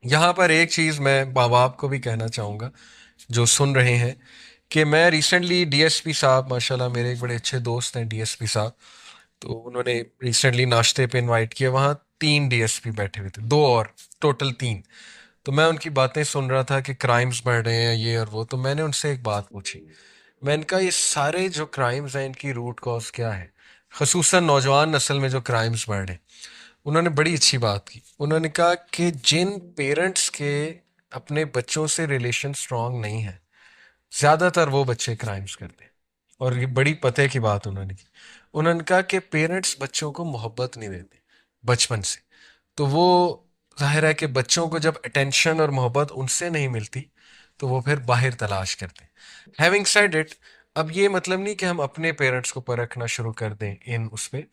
यहाँ पर एक चीज़ मैं माँ बाप को भी कहना चाहूँगा जो सुन रहे हैं, कि मैं रिसेंटली डीएसपी साहब, माशाल्लाह मेरे एक बड़े अच्छे दोस्त हैं डीएसपी साहब, तो उन्होंने रिसेंटली नाश्ते पे इनवाइट किया। वहाँ 3 डीएसपी बैठे हुए थे, दो और, टोटल 3। तो मैं उनकी बातें सुन रहा था कि क्राइम्स बढ़ रहे हैं ये और वो। तो मैंने उनसे एक बात पूछी, मैंने कहा ये सारे जो क्राइम्स हैं इनकी रूट कॉज क्या है, खसूसन नौजवान नस्ल में जो क्राइम्स बढ़ रहे हैं। उन्होंने बड़ी अच्छी बात की। उन्होंने कहा कि जिन पेरेंट्स के अपने बच्चों से रिलेशन स्ट्रांग नहीं है, ज़्यादातर वो बच्चे क्राइम्स करते हैं। और ये बड़ी पते की बात उन्होंने की। उन्होंने कहा कि पेरेंट्स बच्चों को मोहब्बत नहीं देते बचपन से, तो वो जाहिर है कि बच्चों को जब अटेंशन और मोहब्बत उनसे नहीं मिलती तो वो फिर बाहर तलाश करते हैं। हैविंग सेड इट, अब ये मतलब नहीं कि हम अपने पेरेंट्स को परखना शुरू कर दें इन उस पे।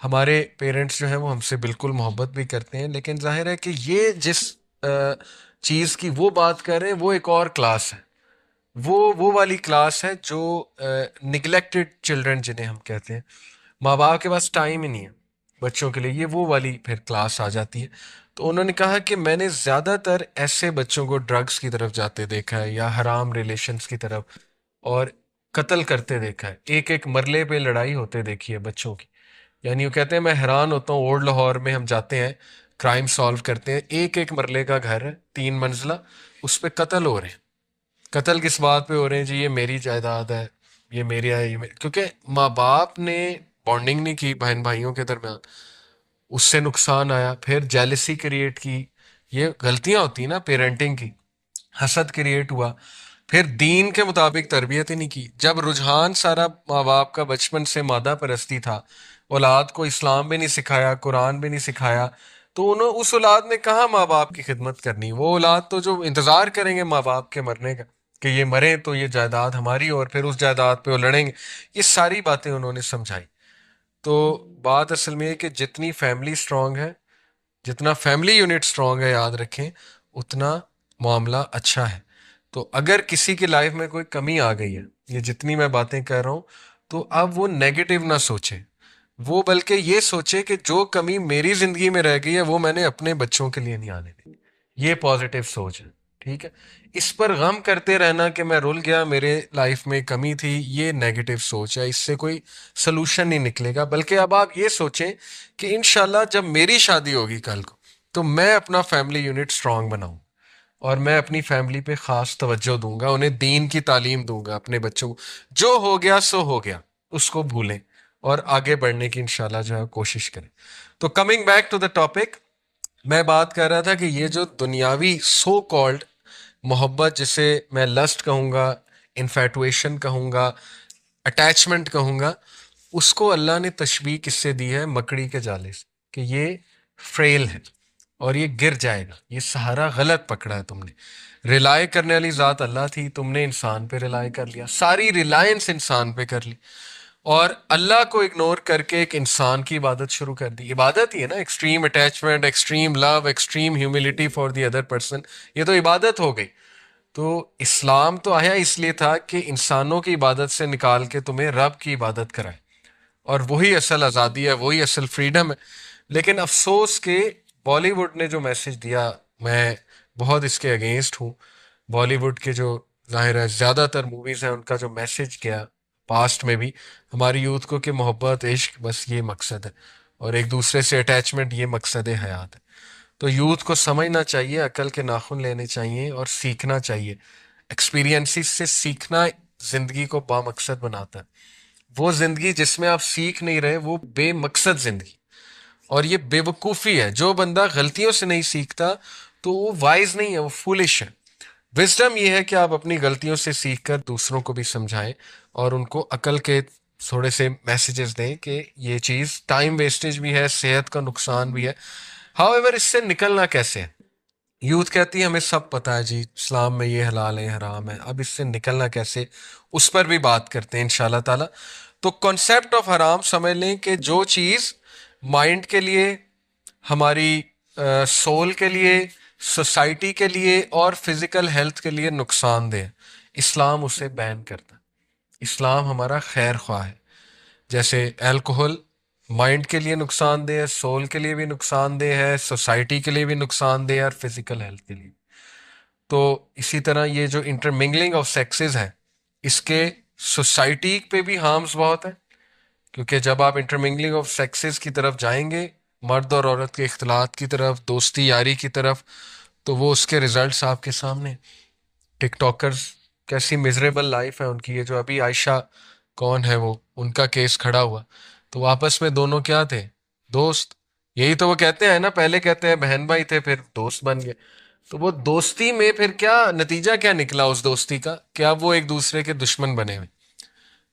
हमारे पेरेंट्स जो हैं वो हमसे बिल्कुल मोहब्बत भी करते हैं, लेकिन जाहिर है कि ये जिस चीज़ की वो बात कर रहे हैं वो एक और क्लास है। वो वाली क्लास है जो निगलेक्टेड चिल्ड्रन जिन्हें हम कहते हैं, माँ बाप के पास टाइम ही नहीं है बच्चों के लिए, ये वो वाली फिर क्लास आ जाती है। तो उन्होंने कहा कि मैंने ज़्यादातर ऐसे बच्चों को ड्रग्स की तरफ जाते देखा है या हराम रिलेशंस की तरफ, और कत्ल करते देखा है। एक एक मरले पे लड़ाई होते देखी है बच्चों की। यानी वो कहते हैं मैं हैरान होता हूँ, ओल्ड लाहौर में हम जाते हैं, क्राइम सॉल्व करते हैं, एक एक मरले का घर है, 3 मंजिला, उस पे कत्ल हो रहे हैं। कत्ल किस बात पे हो रहे हैं जी, ये मेरी जायदाद है, ये मेरी है, क्योंकि माँ बाप ने बॉन्डिंग नहीं की बहन भाइयों के दरमियान, उससे नुकसान आया। फिर जेलसी क्रिएट की, ये गलतियां होती हैं ना पेरेंटिंग की, हसद क्रिएट हुआ। फिर दीन के मुताबिक तरबियत ही नहीं की। जब रुझान सारा माँ बाप का बचपन से मादा परस्ती था, औलाद को इस्लाम भी नहीं सिखाया, कुरान भी नहीं सिखाया, तो उन्होंने उस औलाद ने कहाँ माँ बाप की खिदमत करनी। वो औलाद तो जो इंतज़ार करेंगे माँ बाप के मरने का कि ये मरे तो ये जायदाद हमारी, और फिर उस जायदाद पे वो लड़ेंगे। ये सारी बातें उन्होंने समझाई। तो बात असल में है कि जितनी फैमिली स्ट्रांग है, जितना फैमिली यूनिट स्ट्रांग है, याद रखें, उतना मामला अच्छा है। तो अगर किसी की लाइफ में कोई कमी आ गई है, ये जितनी मैं बातें कर रहा हूँ, तो अब वो नेगेटिव ना सोचे, वो बल्कि ये सोचे कि जो कमी मेरी जिंदगी में रह गई है वो मैंने अपने बच्चों के लिए नहीं आने दी। ये पॉजिटिव सोच है। ठीक है। इस पर गम करते रहना कि मैं रुल गया, मेरे लाइफ में कमी थी, ये नेगेटिव सोच है, इससे कोई सलूशन नहीं निकलेगा। बल्कि अब आप ये सोचें कि इंशाल्लाह जब मेरी शादी होगी कल को, तो मैं अपना फैमिली यूनिट स्ट्रांग बनाऊं, और मैं अपनी फैमिली पे खास तवज्जो दूंगा, उन्हें दीन की तालीम दूंगा अपने बच्चों को। जो हो गया सो हो गया, उसको भूलें और आगे बढ़ने की इंशाल्लाह जो है कोशिश करें। तो coming back to the topic, मैं बात कर रहा था कि ये जो दुनियावी सो कॉल्ड मोहब्बत, जिसे मैं लस्ट कहूँगा, इन्फैटुएशन कहूँगा, अटैचमेंट कहूँगा, उसको अल्लाह ने तशबीह किससे दी है? मकड़ी के जाले से, कि ये फ्रेल है और ये गिर जाएगा, ये सहारा गलत पकड़ा है तुमने। रिलाय करने वाली ज़ात अल्लाह थी, तुमने इंसान पे रिलाय कर लिया, सारी रिलायंस इंसान पे कर ली, और अल्लाह को इग्नोर करके एक इंसान की इबादत शुरू कर दी। इबादत ही है ना, extreme attachment, extreme love, extreme humility for the other person, ये तो इबादत हो गई। तो इस्लाम तो आया इसलिए था कि इंसानों की इबादत से निकाल के तुम्हें रब की इबादत कराए, और वही असल आज़ादी है, वही असल फ्रीडम है। लेकिन अफसोस के बॉलीवुड ने जो मैसेज दिया, मैं बहुत इसके अगेंस्ट हूँ। बॉलीवुड के जो, जाहिर है ज़्यादातर मूवीज़ हैं, उनका जो मैसेज गया पास्ट में भी हमारी यूथ को, कि मोहब्बत इश्क बस ये मकसद है, और एक दूसरे से अटैचमेंट ये मकसद हयात है। तो यूथ को समझना चाहिए, अकल के नाखून लेने चाहिए और सीखना चाहिए। एक्सपीरियंसेस से सीखना ज़िंदगी को बामकसद बनाता है। वो जिंदगी जिसमें आप सीख नहीं रहे, वो बेमकसद जिंदगी, और ये बेवकूफ़ी है। जो बंदा गलतियों से नहीं सीखता तो वो वाइज नहीं है, वो फूलिश है। विजडम ये है कि आप अपनी गलतियों से सीख कर दूसरों को भी समझाएं, और उनको अकल के थोड़े से मैसेजेस दें कि ये चीज़ टाइम वेस्टेज भी है, सेहत का नुकसान भी है। हाउएवर इससे निकलना कैसे है? यूथ कहती है हमें सब पता है जी, इस्लाम में ये हलाल है हराम है, अब इससे निकलना कैसे, उस पर भी बात करते हैं इंशाल्लाह ताला। तो कॉन्सेप्ट ऑफ हराम समझ लें कि जो चीज़ माइंड के लिए, हमारी सोल के लिए, सोसाइटी के लिए और फिजिकल हेल्थ के लिए नुकसानदेह है, इस्लाम उसे बैन करता है। इस्लाम हमारा खैर ख्वाह है। जैसे अल्कोहल, माइंड के लिए नुकसानदेह है, सोल के लिए भी नुकसानदेह है, सोसाइटी के लिए भी नुकसानदेह है, और फिजिकल हेल्थ के लिए। तो इसी तरह ये जो इंटरमिंगलिंग ऑफ सेक्सेस है, इसके सोसाइटी पे भी हार्म्स बहुत है, क्योंकि जब आप इंटरमिंगलिंग ऑफ सेक्सेस की तरफ जाएंगे, मर्द और औरत के इख्तलात की तरफ, दोस्ती यारी की तरफ, तो वो उसके रिजल्ट्स आपके सामने। टिकटॉकर्स, कैसी मिजरेबल लाइफ है उनकी। ये जो अभी आयशा, कौन है वो, उनका केस खड़ा हुआ, तो आपस में दोनों क्या थे? दोस्त। यही तो वो कहते हैं ना, पहले कहते हैं बहन भाई थे, फिर दोस्त बन गए। तो वो दोस्ती में फिर क्या नतीजा क्या निकला उस दोस्ती का? क्या वो एक दूसरे के दुश्मन बने हुए?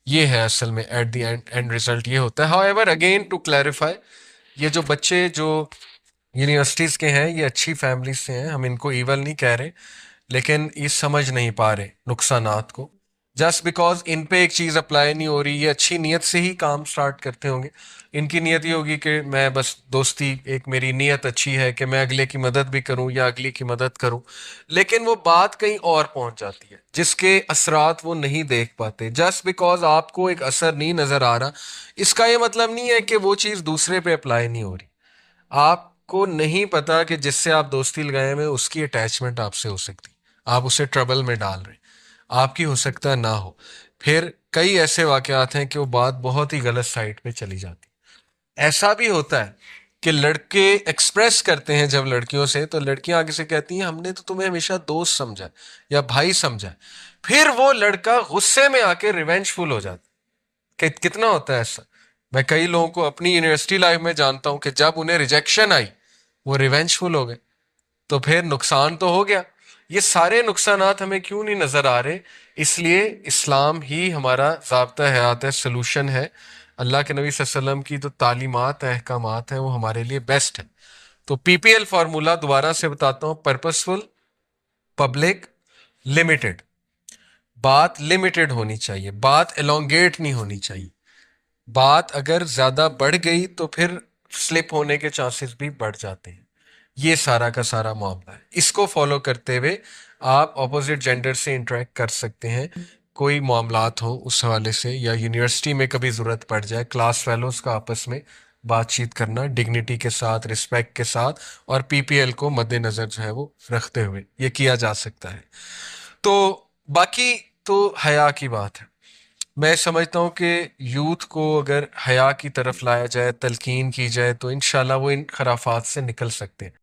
ये है असल में at the end and result ये होता है। हाउएवर, अगेन टू क्लैरिफाई, ये जो बच्चे जो यूनिवर्सिटीज़ के हैं, ये अच्छी फैमिली से हैं, हम इनको ईवल नहीं कह रहे, लेकिन ये समझ नहीं पा रहे नुकसानात को। जस्ट बिकॉज इन पे एक चीज़ अप्लाई नहीं हो रही, ये अच्छी नीयत से ही काम स्टार्ट करते होंगे। इनकी नीयत ये होगी कि मैं बस दोस्ती, एक मेरी नीयत अच्छी है कि मैं अगले की मदद भी करूं या अगली की मदद करूं, लेकिन वो बात कहीं और पहुंच जाती है जिसके असरात वो नहीं देख पाते। जस्ट बिकॉज आपको एक असर नहीं नज़र आ रहा, इसका ये मतलब नहीं है कि वो चीज़ दूसरे पे अप्लाई नहीं हो रही। आपको नहीं पता कि जिससे आप दोस्ती लगाए हुए उसकी अटैचमेंट आपसे हो सकती, आप उसे ट्रबल में डाल रहे, आपकी हो सकता है ना हो। फिर कई ऐसे वाकयात हैं कि वो बात बहुत ही गलत साइड पे चली जाती। ऐसा भी होता है कि लड़के एक्सप्रेस करते हैं जब लड़कियों से, तो लड़कियां आगे से कहती हैं हमने तो तुम्हें हमेशा दोस्त समझा है या भाई समझा है। फिर वो लड़का गुस्से में आके रिवेंजफुल हो जाता है। कितना होता है ऐसा? मैं कई लोगों को अपनी यूनिवर्सिटी लाइफ में जानता हूं कि जब उन्हें रिजेक्शन आई, वो रिवेंजफुल हो गए। तो फिर नुकसान तो हो गया। ये सारे नुकसानात हमें क्यों नहीं नजर आ रहे? इसलिए इस्लाम ही हमारा ज़ाब्ता हयात है, सोल्यूशन है। अल्लाह के नबी सल्लल्लाहु अलैहि वसल्लम की जो तालीमात है, अहकामात हैं, वो हमारे लिए बेस्ट है। तो पीपीएल फार्मूला दोबारा से बताता हूँ: पर्पसफुल, पब्लिक, लिमिटेड। बात लिमिटेड होनी चाहिए, बात एलोंगेट नहीं होनी चाहिए। बात अगर ज्यादा बढ़ गई तो फिर स्लिप होने के चांसेस भी बढ़ जाते हैं। ये सारा का सारा मामला है। इसको फॉलो करते हुए आप ऑपोजिट जेंडर से इंटरेक्ट कर सकते हैं। कोई मामलात हो उस हवाले से, या यूनिवर्सिटी में कभी ज़रूरत पड़ जाए, क्लास फेलोज का आपस में बातचीत करना डिग्निटी के साथ, रिस्पेक्ट के साथ, और पीपीएल को मद्देनज़र जो है वो रखते हुए ये किया जा सकता है। तो बाकी तो हया की बात है। मैं समझता हूँ कि यूथ को अगर हया की तरफ लाया जाए, तलकीन की जाए, तो इंशाल्लाह वो इन खराफात से निकल सकते हैं।